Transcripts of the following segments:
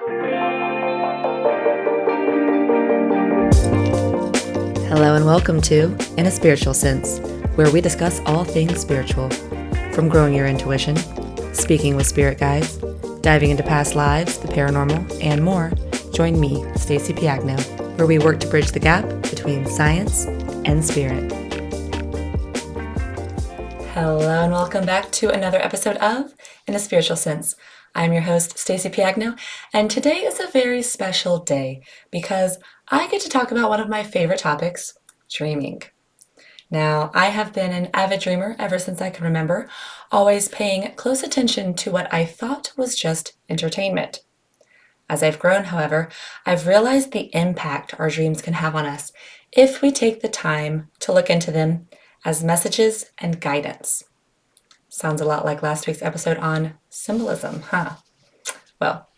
Hello and welcome to In a Spiritual Sense, where we discuss all things spiritual, from growing your intuition, speaking with spirit guides, diving into past lives, the paranormal, and more. Join me, Stacey Piagno, where we work to bridge the gap between science and spirit. Hello and welcome back to another episode of In a Spiritual Sense. I'm your host, Stacey Piagno, and today is a very special day because I get to talk about one of my favorite topics, dreaming. Now, I have been an avid dreamer ever since I can remember, always paying close attention to what I thought was just entertainment. As I've grown, however, I've realized the impact our dreams can have on us if we take the time to look into them as messages and guidance. Sounds a lot like last week's episode on symbolism, huh? Well,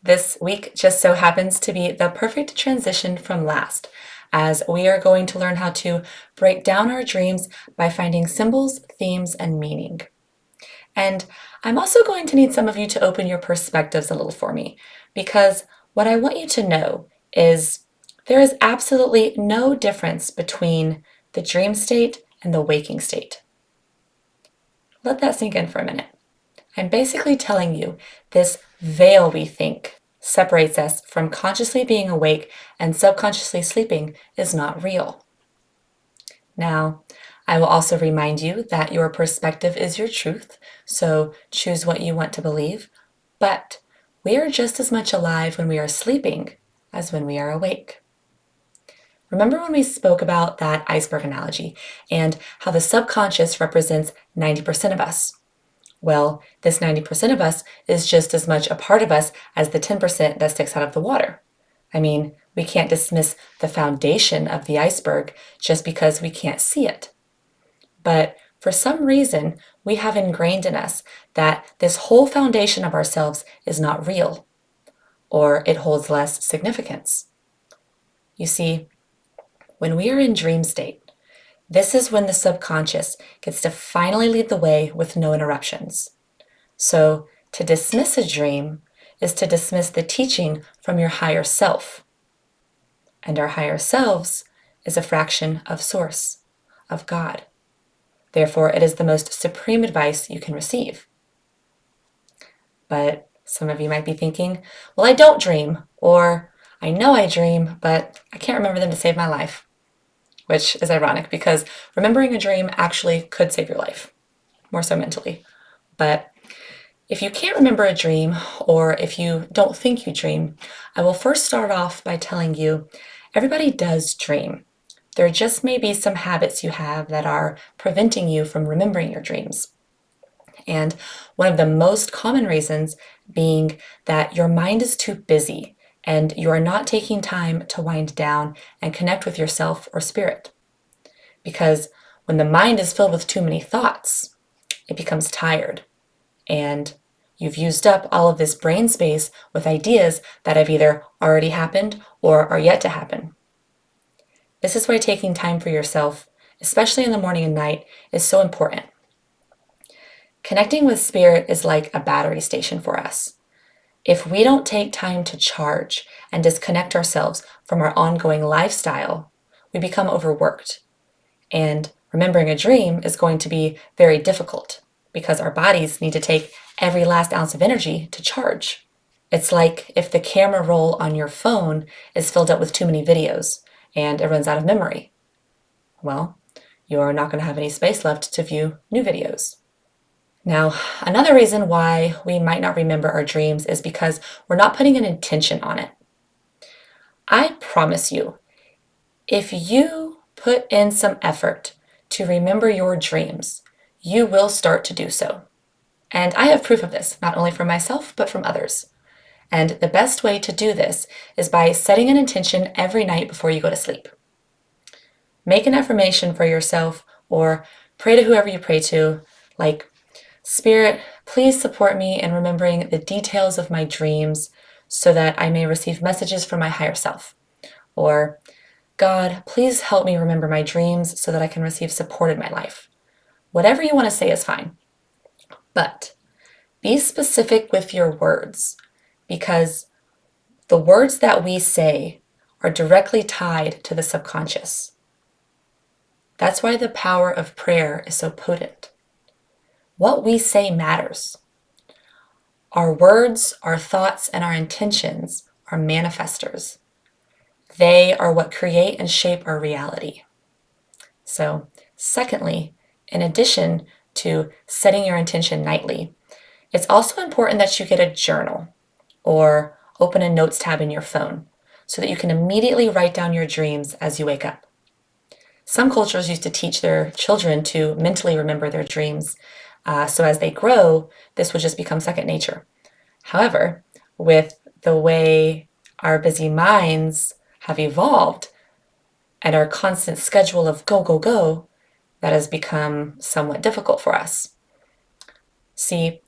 this week just so happens to be the perfect transition from last, as we are going to learn how to break down our dreams by finding symbols, themes, and meaning. And I'm also going to need some of you to open your perspectives a little for me, because what I want you to know is there is absolutely no difference between the dream state and the waking state. Let that sink in for a minute. I'm basically telling you this veil we think separates us from consciously being awake and subconsciously sleeping is not real. Now, I will also remind you that your perspective is your truth, so choose what you want to believe, but we are just as much alive when we are sleeping as when we are awake. Remember when we spoke about that iceberg analogy and how the subconscious represents 90% of us? Well, this 90% of us is just as much a part of us as the 10% that sticks out of the water. I mean, we can't dismiss the foundation of the iceberg just because we can't see it. But for some reason, we have ingrained in us that this whole foundation of ourselves is not real, or it holds less significance. You see, when we are in dream state, this is when the subconscious gets to finally lead the way with no interruptions. So, to dismiss a dream is to dismiss the teaching from your higher self. And our higher selves is a fraction of Source, of God. Therefore, it is the most supreme advice you can receive. But some of you might be thinking, well, I don't dream, or I know I dream, but I can't remember them to save my life. Which is ironic because remembering a dream actually could save your life, more so mentally. But if you can't remember a dream, or if you don't think you dream, I will first start off by telling you everybody does dream. There just may be some habits you have that are preventing you from remembering your dreams. And one of the most common reasons being that your mind is too busy and you are not taking time to wind down and connect with yourself or spirit. Because when the mind is filled with too many thoughts, it becomes tired, and you've used up all of this brain space with ideas that have either already happened or are yet to happen. This is why taking time for yourself, especially in the morning and night, is so important. Connecting with spirit is like a battery station for us. If we don't take time to charge and disconnect ourselves from our ongoing lifestyle, we become overworked. And remembering a dream is going to be very difficult because our bodies need to take every last ounce of energy to charge. It's like if the camera roll on your phone is filled up with too many videos and it runs out of memory. Well, you're not going to have any space left to view new videos. Now, another reason why we might not remember our dreams is because we're not putting an intention on it. I promise you, if you put in some effort to remember your dreams, you will start to do so. And I have proof of this, not only from myself, but from others. And the best way to do this is by setting an intention every night before you go to sleep. Make an affirmation for yourself or pray to whoever you pray to, like, Spirit, please support me in remembering the details of my dreams so that I may receive messages from my higher self. Or, God, please help me remember my dreams so that I can receive support in my life. Whatever you want to say is fine. But be specific with your words, because The words that we say are directly tied to the subconscious. That's why the power of prayer is so potent. What we say matters. Our words, our thoughts, and our intentions are manifestors. They are what create and shape our reality. So, secondly, in addition to setting your intention nightly, it's also important that you get a journal or open a notes tab in your phone so that you can immediately write down your dreams as you wake up. Some cultures used to teach their children to mentally remember their dreams, so as they grow, this would just become second nature. However, with the way our busy minds have evolved and our constant schedule of go, go, go, that has become somewhat difficult for us. See,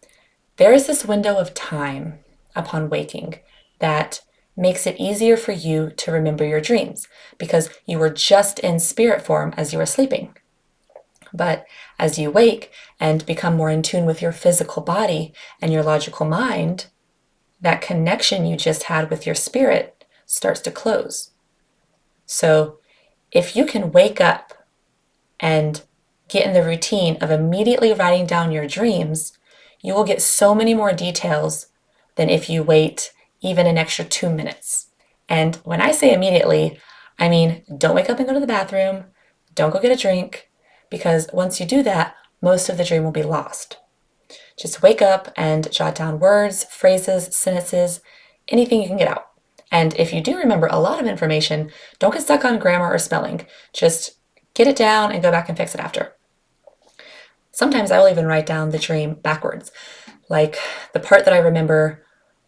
there is this window of time upon waking that makes it easier for you to remember your dreams because you were just in spirit form as you were sleeping. But as you wake and become more in tune with your physical body and your logical mind, that connection you just had with your spirit starts to close. So if you can wake up and get in the routine of immediately writing down your dreams, you will get so many more details than if you wait even an extra 2 minutes. And when I say immediately, I mean don't wake up and go to the bathroom, don't go get a drink, because once you do that, most of the dream will be lost. Just wake up and jot down words, phrases, sentences, anything you can get out. And if you do remember a lot of information, don't get stuck on grammar or spelling. Just get it down and go back and fix it after. Sometimes I will even write down the dream backwards. Like the part that I remember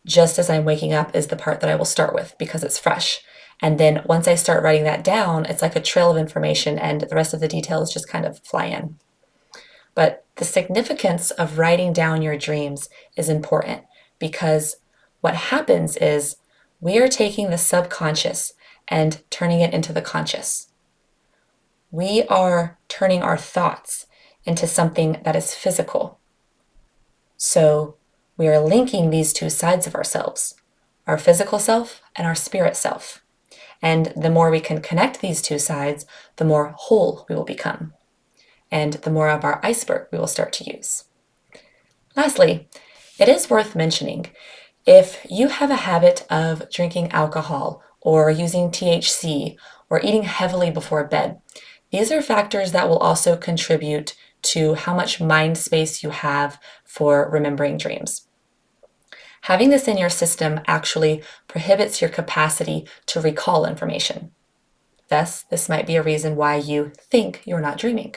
just as I'm waking up is the part that I will start with because it's fresh. And then once I start writing that down, it's like a trail of information and the rest of the details just kind of fly in. But the significance of writing down your dreams is important because what happens is we are taking the subconscious and turning it into the conscious. We are turning our thoughts into something that is physical. So we are linking these two sides of ourselves, our physical self and our spirit self. And the more we can connect these two sides, the more whole we will become. And the more of our iceberg we will start to use. Lastly, it is worth mentioning, if you have a habit of drinking alcohol or using THC or eating heavily before bed, these are factors that will also contribute to how much mind space you have for remembering dreams. Having this in your system actually prohibits your capacity to recall information. Thus, this might be a reason why you think you're not dreaming.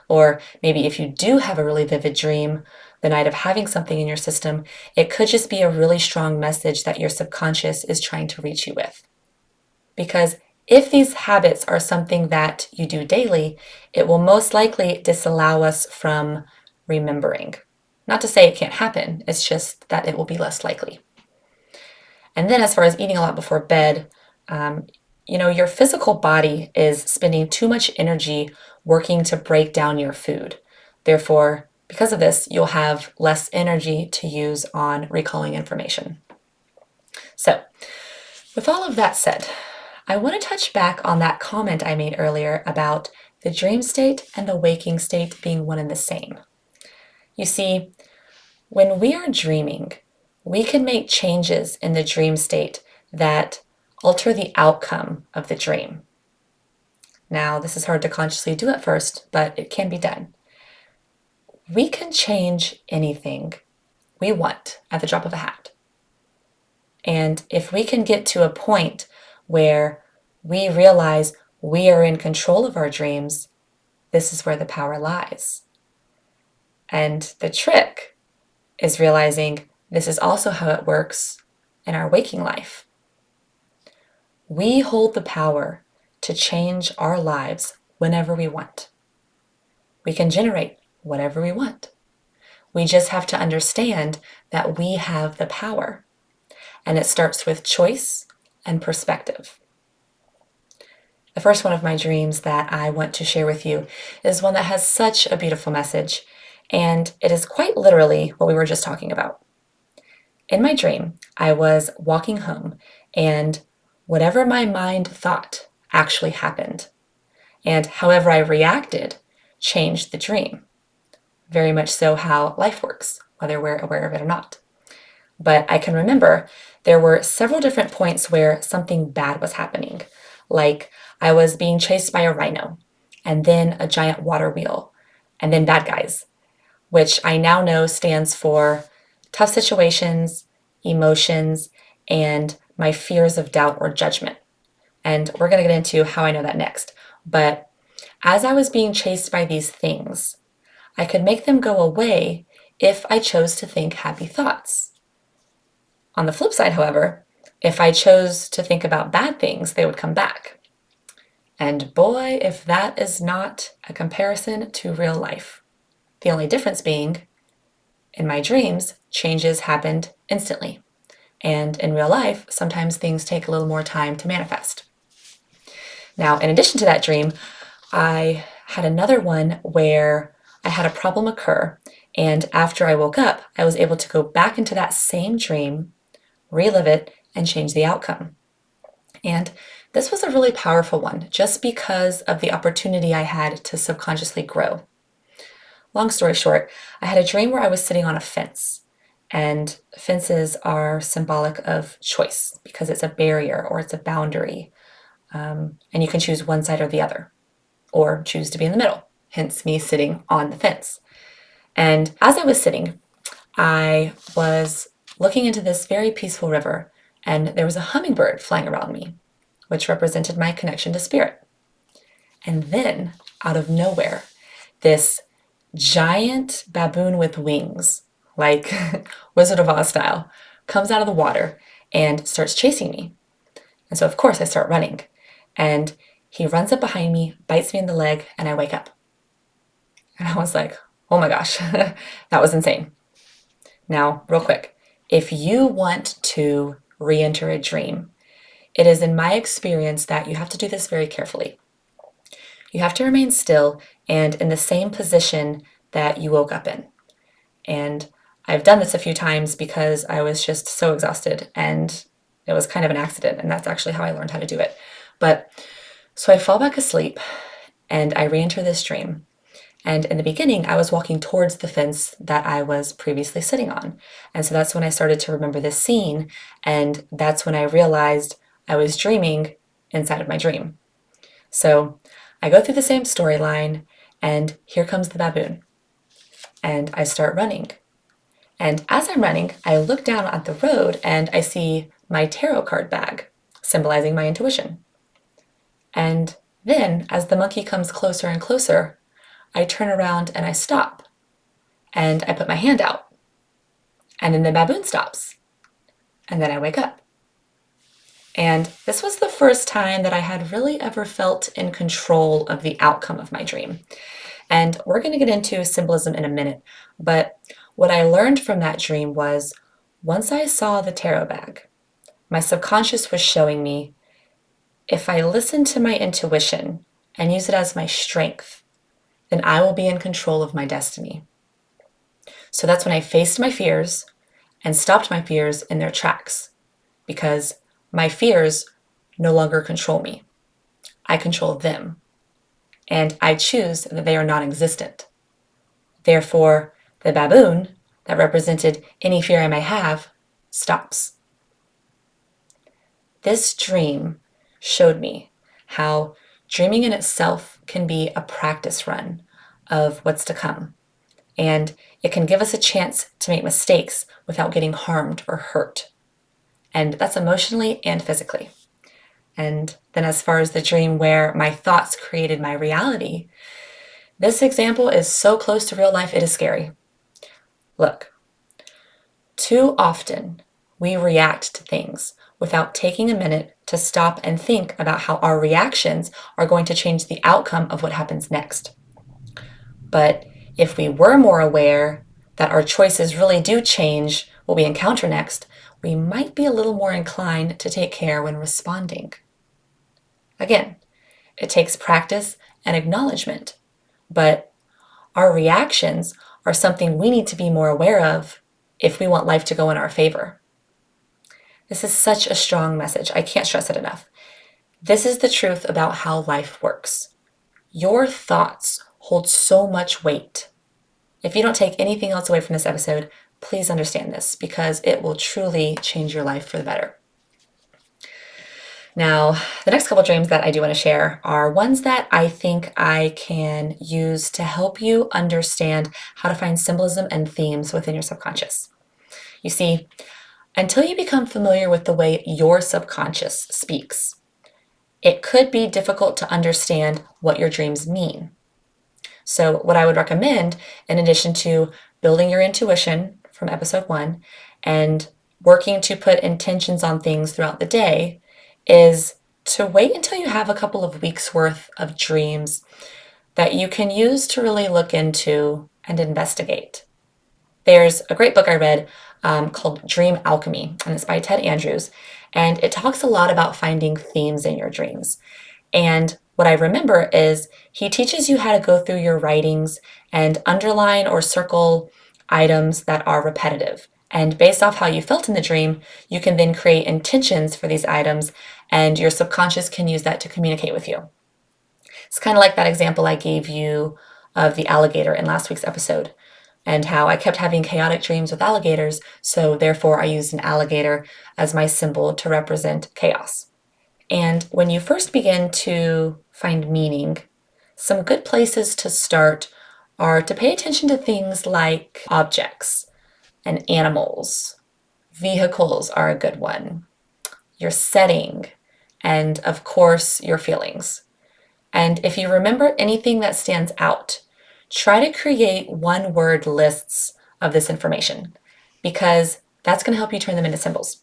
Or maybe if you do have a really vivid dream the night of having something in your system, it could just be a really strong message that your subconscious is trying to reach you with. Because if these habits are something that you do daily, it will most likely disallow us from remembering. Not to say it can't happen, it's just that it will be less likely. And then as far as eating a lot before bed, your physical body is spending too much energy working to break down your food. Therefore, because of this, you'll have less energy to use on recalling information. So, with all of that said, I want to touch back on that comment I made earlier about the dream state and the waking state being one and the same. You see, when we are dreaming, we can make changes in the dream state that alter the outcome of the dream. Now, this is hard to consciously do at first, but it can be done. We can change anything we want at the drop of a hat. And if we can get to a point where we realize we are in control of our dreams, this is where the power lies. And the trick is realizing this is also how it works in our waking life. We hold the power to change our lives whenever we want. We can generate whatever we want. We just have to understand that we have the power. And it starts with choice and perspective. The first one of my dreams that I want to share with you is one that has such a beautiful message, and it is quite literally what we were just talking about. In my dream, I was walking home and whatever my mind thought actually happened. And however I reacted changed the dream. Very much so how life works, whether we're aware of it or not. But I can remember there were several different points where something bad was happening, like I was being chased by a rhino, and then a giant water wheel, and then bad guys, which I now know stands for tough situations, emotions, and my fears of doubt or judgment. And we're going to get into how I know that next. But as I was being chased by these things, I could make them go away if I chose to think happy thoughts. On the flip side, however, if I chose to think about bad things, they would come back. And boy, if that is not a comparison to real life. The only difference being, in my dreams, changes happened instantly. And in real life, sometimes things take a little more time to manifest. Now, in addition to that dream, I had another one where I had a problem occur, and after I woke up, I was able to go back into that same dream, relive it, and change the outcome. And this was a really powerful one, just because of the opportunity I had to subconsciously grow. Long story short, I had a dream where I was sitting on a fence, and fences are symbolic of choice because it's a barrier or it's a boundary, and you can choose one side or the other, or choose to be in the middle, hence me sitting on the fence. And as I was sitting, I was looking into this very peaceful river, and there was a hummingbird flying around me, which represented my connection to spirit. And then, out of nowhere, this giant baboon with wings, like Wizard of Oz style, comes out of the water and starts chasing me. And so, of course, I start running. And he runs up behind me, bites me in the leg, and I wake up. And I was like, oh my gosh, that was insane. Now, real quick, if you want to re-enter a dream, it is in my experience that you have to do this very carefully. You have to remain still and in the same position that you woke up in. And I've done this a few times because I was just so exhausted and it was kind of an accident, and that's actually how I learned how to do it. But so I fall back asleep and I re-enter this dream. And in the beginning, I was walking towards the fence that I was previously sitting on. And so that's when I started to remember this scene. And that's when I realized I was dreaming inside of my dream. So I go through the same storyline, and here comes the baboon. And I start running. And as I'm running, I look down at the road and I see my tarot card bag, symbolizing my intuition. And then, as the monkey comes closer and closer, I turn around and I stop. And I put my hand out. And then the baboon stops. And then I wake up. And this was the first time that I had really ever felt in control of the outcome of my dream. And we're going to get into symbolism in a minute. But what I learned from that dream was once I saw the tarot bag, my subconscious was showing me if I listen to my intuition and use it as my strength, then I will be in control of my destiny. So that's when I faced my fears and stopped my fears in their tracks, because my fears no longer control me. I control them, and I choose that they are non-existent. Therefore, the baboon that represented any fear I may have stops. This dream showed me how dreaming in itself can be a practice run of what's to come. And it can give us a chance to make mistakes without getting harmed or hurt. And that's emotionally and physically. And then as far as the dream where my thoughts created my reality, this example is so close to real life, it is scary. Look, too often we react to things without taking a minute to stop and think about how our reactions are going to change the outcome of what happens next. But if we were more aware that our choices really do change what we encounter next, we might be a little more inclined to take care when responding. Again, it takes practice and acknowledgement, but our reactions are something we need to be more aware of if we want life to go in our favor. This is such a strong message. I can't stress it enough. This is the truth about how life works. Your thoughts hold so much weight. If you don't take anything else away from this episode, please understand this because it will truly change your life for the better. Now, the next couple dreams that I do want to share are ones that I think I can use to help you understand how to find symbolism and themes within your subconscious. You see, until you become familiar with the way your subconscious speaks, it could be difficult to understand what your dreams mean. So what I would recommend, in addition to building your intuition from episode 1 and working to put intentions on things throughout the day, is to wait until you have a couple of weeks worth of dreams that you can use to really look into and investigate. There's a great book I read called Dream Alchemy, and it's by Ted Andrews, and it talks a lot about finding themes in your dreams. And what I remember is he teaches you how to go through your writings and underline or circle items that are repetitive. And based off how you felt in the dream, you can then create intentions for these items, and your subconscious can use that to communicate with you. It's kind of like that example I gave you of the alligator in last week's episode, and how I kept having chaotic dreams with alligators, so therefore I used an alligator as my symbol to represent chaos. And when you first begin to find meaning, some good places to start are to pay attention to things like objects and animals. Vehicles are a good one. Your setting, and of course, your feelings. And if you remember anything that stands out, try to create one-word lists of this information because that's going to help you turn them into symbols.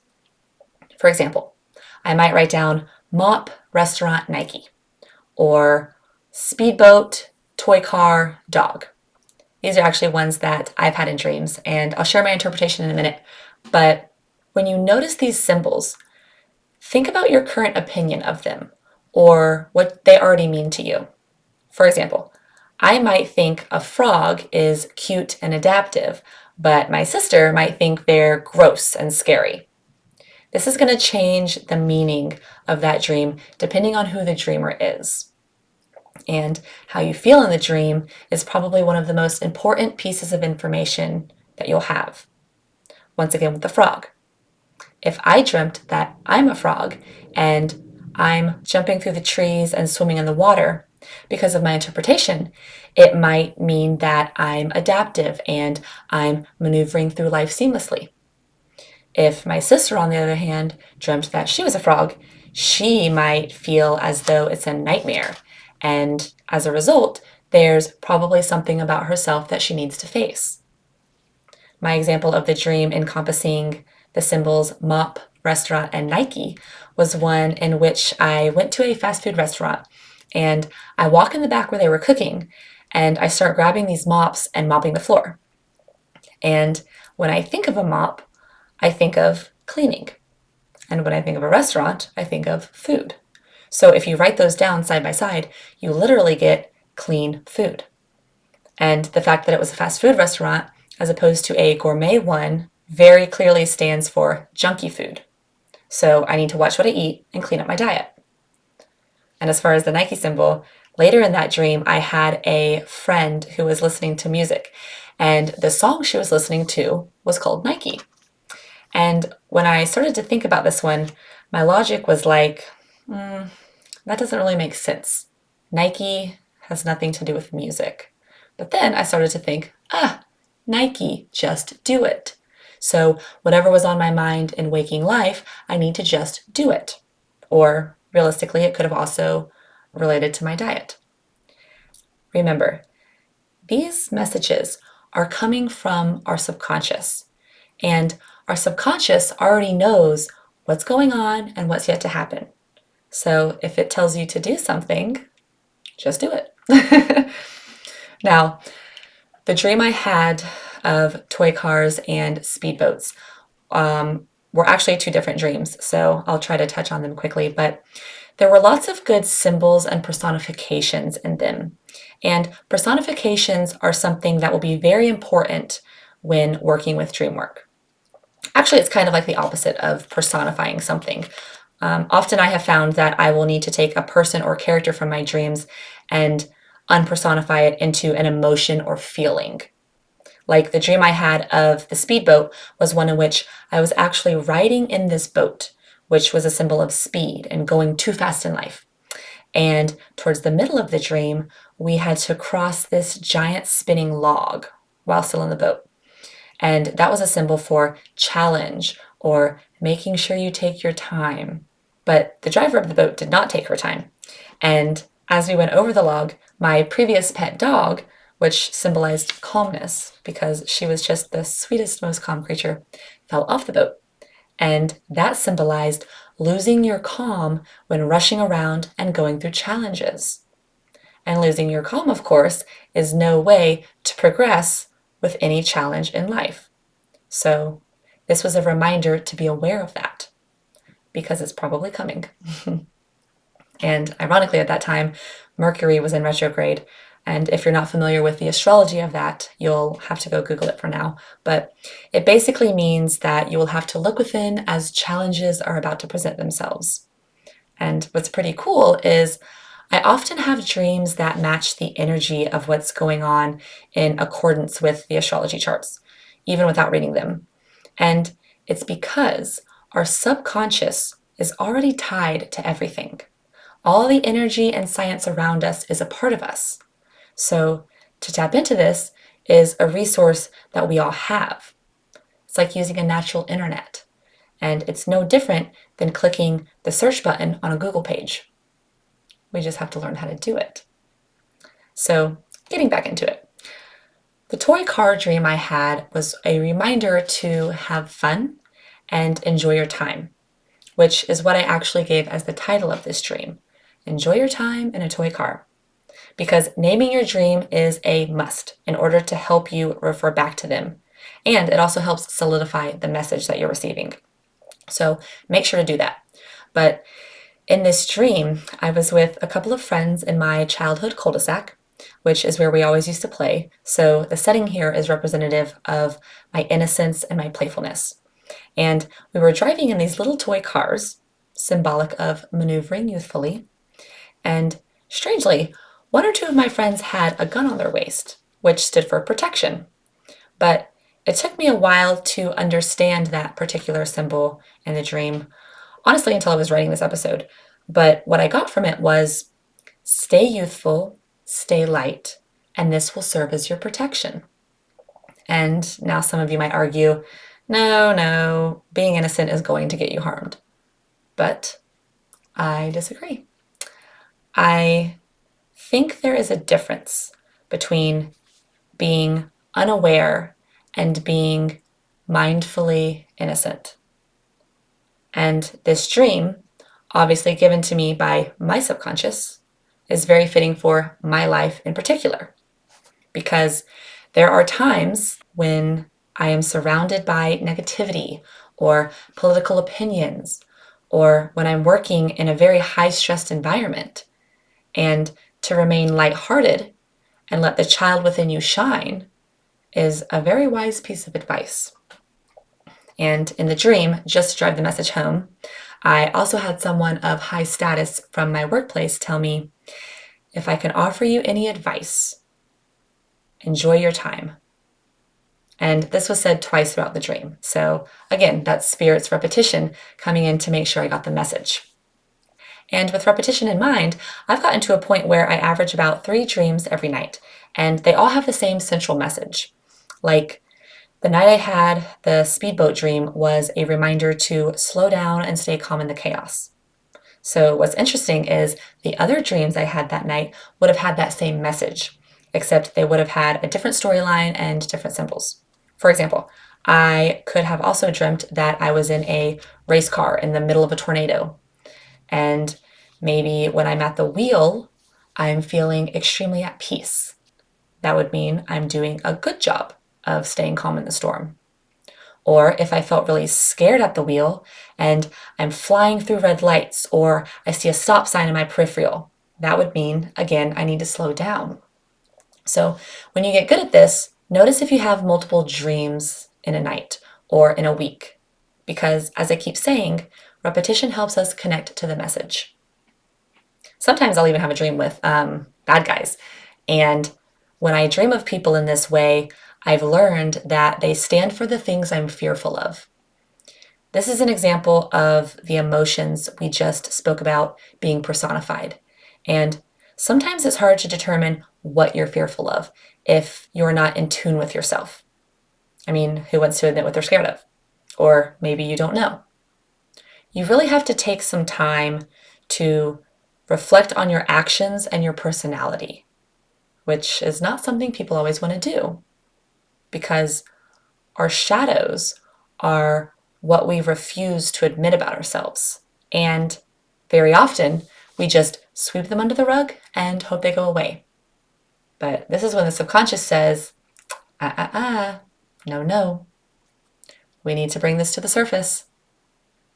For example, I might write down mop, restaurant, Nike, or speedboat, toy car, dog. These are actually ones that I've had in dreams, and I'll share my interpretation in a minute. But when you notice these symbols, think about your current opinion of them or what they already mean to you. For example, I might think a frog is cute and adaptive, but my sister might think they're gross and scary. This is going to change the meaning of that dream depending on who the dreamer is. And how you feel in the dream is probably one of the most important pieces of information that you'll have. Once again, with the frog. If I dreamt that I'm a frog and I'm jumping through the trees and swimming in the water, because of my interpretation, it might mean that I'm adaptive and I'm maneuvering through life seamlessly. If my sister, on the other hand, dreamt that she was a frog, she might feel as though it's a nightmare. And as a result, there's probably something about herself that she needs to face. My example of the dream encompassing the symbols mop, restaurant, and Nike was one in which I went to a fast food restaurant and I walk in the back where they were cooking and I start grabbing these mops and mopping the floor. And when I think of a mop, I think of cleaning. And when I think of a restaurant, I think of food. So if you write those down side by side, you literally get clean food. And the fact that it was a fast food restaurant as opposed to a gourmet one very clearly stands for junky food. So I need to watch what I eat and clean up my diet. And as far as the Nike symbol, later in that dream, I had a friend who was listening to music, and the song she was listening to was called Nike. And when I started to think about this one, my logic was like, that doesn't really make sense. Nike has nothing to do with music. But then I started to think, Nike, just do it. So whatever was on my mind in waking life, I need to just do it. Or realistically, it could have also related to my diet. Remember, these messages are coming from our subconscious, and our subconscious already knows what's going on and what's yet to happen. So if it tells you to do something, just do it. Now, the dream I had of toy cars and speedboats were actually two different dreams, so I'll try to touch on them quickly, but there were lots of good symbols and personifications in them. And personifications are something that will be very important when working with dream work. Actually, it's kind of like the opposite of personifying something. Often I have found that I will need to take a person or character from my dreams and unpersonify it into an emotion or feeling. Like the dream I had of the speedboat was one in which I was actually riding in this boat, which was a symbol of speed and going too fast in life. And towards the middle of the dream, we had to cross this giant spinning log while still in the boat. And that was a symbol for challenge or making sure you take your time. But the driver of the boat did not take her time. And as we went over the log, my previous pet dog, which symbolized calmness because she was just the sweetest, most calm creature, fell off the boat. And that symbolized losing your calm when rushing around and going through challenges. And losing your calm, of course, is no way to progress with any challenge in life. So this was a reminder to be aware of that because it's probably coming. And ironically, at that time, Mercury was in retrograde. And if you're not familiar with the astrology of that, you'll have to go Google it for now. But it basically means that you will have to look within as challenges are about to present themselves. And what's pretty cool is I often have dreams that match the energy of what's going on in accordance with the astrology charts, even without reading them. And it's because our subconscious is already tied to everything. All the energy and science around us is a part of us. So to tap into this is a resource that we all have. It's like using a natural internet. And it's no different than clicking the search button on a Google page. We just have to learn how to do it. So getting back into it. The toy car dream I had was a reminder to have fun and enjoy your time, which is what I actually gave as the title of this dream. Enjoy your time in a toy car. Because naming your dream is a must in order to help you refer back to them. And it also helps solidify the message that you're receiving. So make sure to do that. But in this dream, I was with a couple of friends in my childhood cul-de-sac, which is where we always used to play. So the setting here is representative of my innocence and my playfulness. And we were driving in these little toy cars, symbolic of maneuvering youthfully. And strangely, one or two of my friends had a gun on their waist, which stood for protection. But it took me a while to understand that particular symbol in the dream, honestly, until I was writing this episode. But what I got from it was stay youthful, stay light, and this will serve as your protection. And now some of you might argue, no, being innocent is going to get you harmed. But I disagree. I think there is a difference between being unaware and being mindfully innocent. And this dream, obviously given to me by my subconscious, is very fitting for my life in particular. Because there are times when I am surrounded by negativity or political opinions, or when I'm working in a very high-stressed environment. And to remain lighthearted and let the child within you shine is a very wise piece of advice. And in the dream, just to drive the message home, I also had someone of high status from my workplace tell me, if I can offer you any advice, enjoy your time. And this was said twice throughout the dream. So again, that's spirit's repetition coming in to make sure I got the message. And with repetition in mind, I've gotten to a point where I average about 3 dreams every night, and they all have the same central message. Like the night I had the speedboat dream was a reminder to slow down and stay calm in the chaos. So what's interesting is the other dreams I had that night would have had that same message, except they would have had a different storyline and different symbols. For example, I could have also dreamt that I was in a race car in the middle of a tornado. And maybe when I'm at the wheel, I'm feeling extremely at peace. That would mean I'm doing a good job of staying calm in the storm. Or if I felt really scared at the wheel and I'm flying through red lights or I see a stop sign in my peripheral, that would mean, again, I need to slow down. So when you get good at this, notice if you have multiple dreams in a night or in a week. because, as I keep saying, repetition helps us connect to the message. Sometimes I'll even have a dream with bad guys. And when I dream of people in this way, I've learned that they stand for the things I'm fearful of. This is an example of the emotions we just spoke about being personified. And sometimes it's hard to determine what you're fearful of if you're not in tune with yourself. I mean, who wants to admit what they're scared of? Or maybe you don't know. You really have to take some time to reflect on your actions and your personality, which is not something people always want to do, because our shadows are what we refuse to admit about ourselves. And very often, we just sweep them under the rug and hope they go away. But this is when the subconscious says, no. We need to bring this to the surface.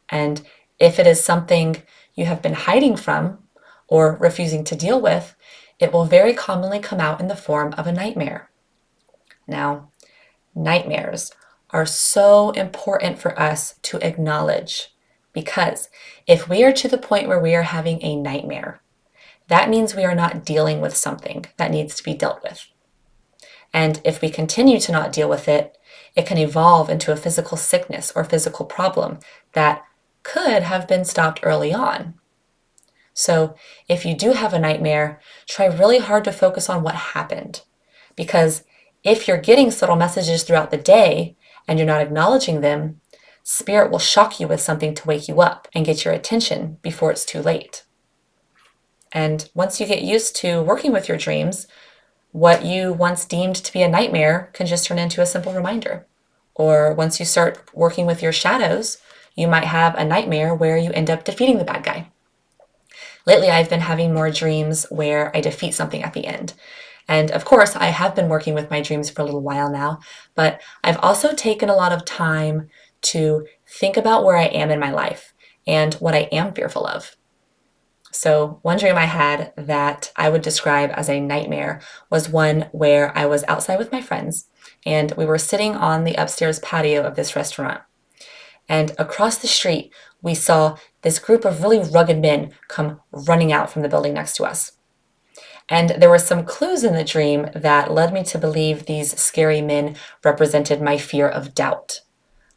And if it is something you have been hiding from or refusing to deal with, it will very commonly come out in the form of a nightmare. Now, nightmares are so important for us to acknowledge, because if we are to the point where we are having a nightmare, that means we are not dealing with something that needs to be dealt with. And if we continue to not deal with it, it can evolve into a physical sickness or physical problem that could have been stopped early on. So if you do have a nightmare, try really hard to focus on what happened. Because if you're getting subtle messages throughout the day and you're not acknowledging them, Spirit will shock you with something to wake you up and get your attention before it's too late. And once you get used to working with your dreams, what you once deemed to be a nightmare can just turn into a simple reminder. Or once you start working with your shadows, you might have a nightmare where you end up defeating the bad guy. Lately, I've been having more dreams where I defeat something at the end. And of course, I have been working with my dreams for a little while now, but I've also taken a lot of time to think about where I am in my life and what I am fearful of. So one dream I had that I would describe as a nightmare was one where I was outside with my friends and we were sitting on the upstairs patio of this restaurant. And across the street, we saw this group of really rugged men come running out from the building next to us. And there were some clues in the dream that led me to believe these scary men represented my fear of doubt.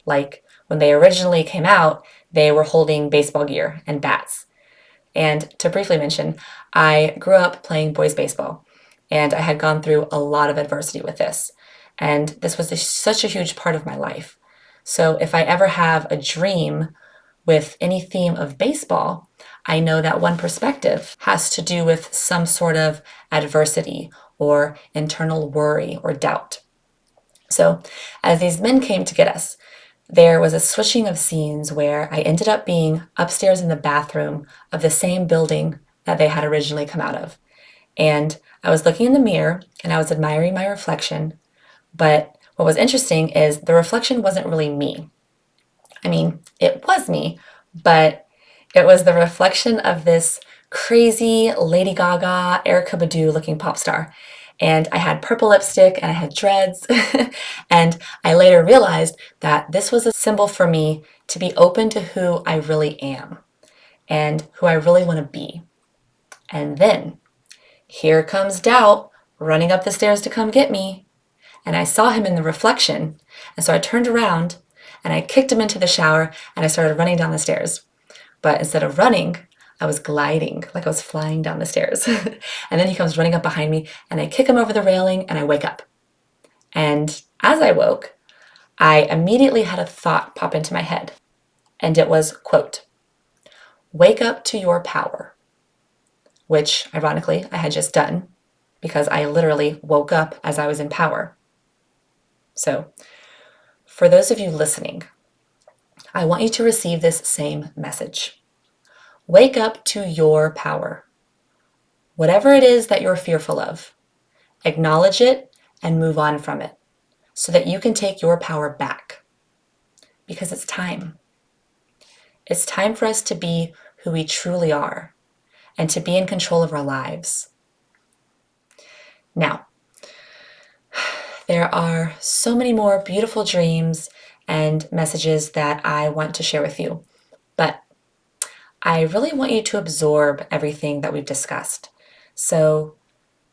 Like when they originally came out, they were holding baseball gear and bats. And to briefly mention, I grew up playing boys baseball, and I had gone through a lot of adversity with this. And this was such a huge part of my life. So if I ever have a dream with any theme of baseball, I know that one perspective has to do with some sort of adversity or internal worry or doubt. So as these men came to get us, there was a switching of scenes where I ended up being upstairs in the bathroom of the same building that they had originally come out of. And I was looking in the mirror and I was admiring my reflection. But what was interesting is the reflection wasn't really me. I mean, it was me, but it was the reflection of this crazy Lady Gaga, Erykah Badu looking pop star. And I had purple lipstick and I had dreads. And I later realized that this was a symbol for me to be open to who I really am and who I really want to be. And then here comes doubt running up the stairs to come get me. And I saw him in the reflection. And so I turned around and I kicked him into the shower and I started running down the stairs. But instead of running, I was gliding, like I was flying down the stairs. And then he comes running up behind me and I kick him over the railing and I wake up. And as I woke, I immediately had a thought pop into my head. And it was, quote, "Wake up to your power," which ironically I had just done because I literally woke up as I was in power. So for those of you listening, I want you to receive this same message. Wake up to your power. Whatever it is that you're fearful of, acknowledge it and move on from it so that you can take your power back. Because it's time. It's time for us to be who we truly are and to be in control of our lives. Now, there are so many more beautiful dreams and messages that I want to share with you. But I really want you to absorb everything that we've discussed. So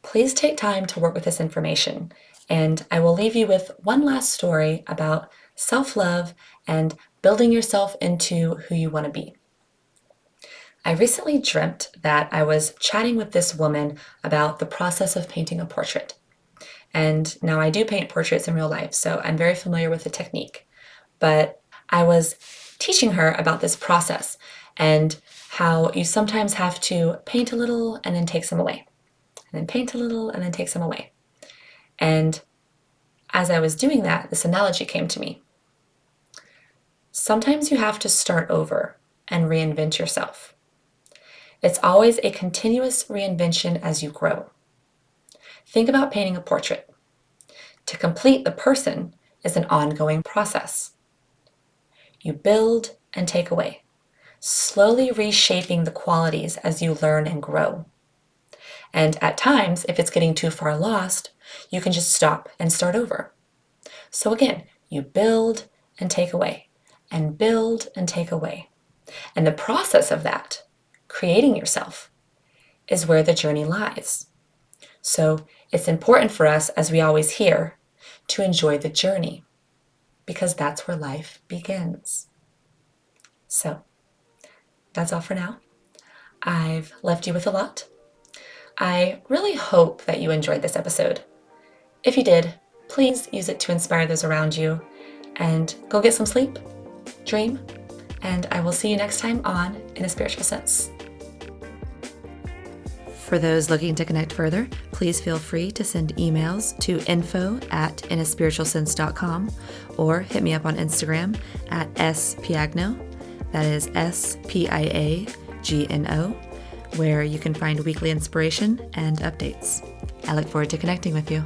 please take time to work with this information. And I will leave you with one last story about self-love and building yourself into who you want to be. I recently dreamt that I was chatting with this woman about the process of painting a portrait. And now I do paint portraits in real life, so I'm very familiar with the technique. But I was teaching her about this process and how you sometimes have to paint a little and then take some away, and then paint a little and then take some away. And as I was doing that, this analogy came to me. Sometimes you have to start over and reinvent yourself. It's always a continuous reinvention as you grow. Think about painting a portrait. To complete the person is an ongoing process. You build and take away, slowly reshaping the qualities as you learn and grow. And at times, if it's getting too far lost, you can just stop and start over. So again, you build and take away, and build and take away. And the process of that, creating yourself, is where the journey lies. So it's important for us, as we always hear, to enjoy the journey, because that's where life begins. So that's all for now. I've left you with a lot. I really hope that you enjoyed this episode. If you did, please use it to inspire those around you, and go get some sleep, dream, and I will see you next time on In a Spiritual Sense. For those looking to connect further, please feel free to send emails to info@inaspiritualsense.com or hit me up on Instagram at spiagno, that is SPIAGNO, where you can find weekly inspiration and updates. I look forward to connecting with you.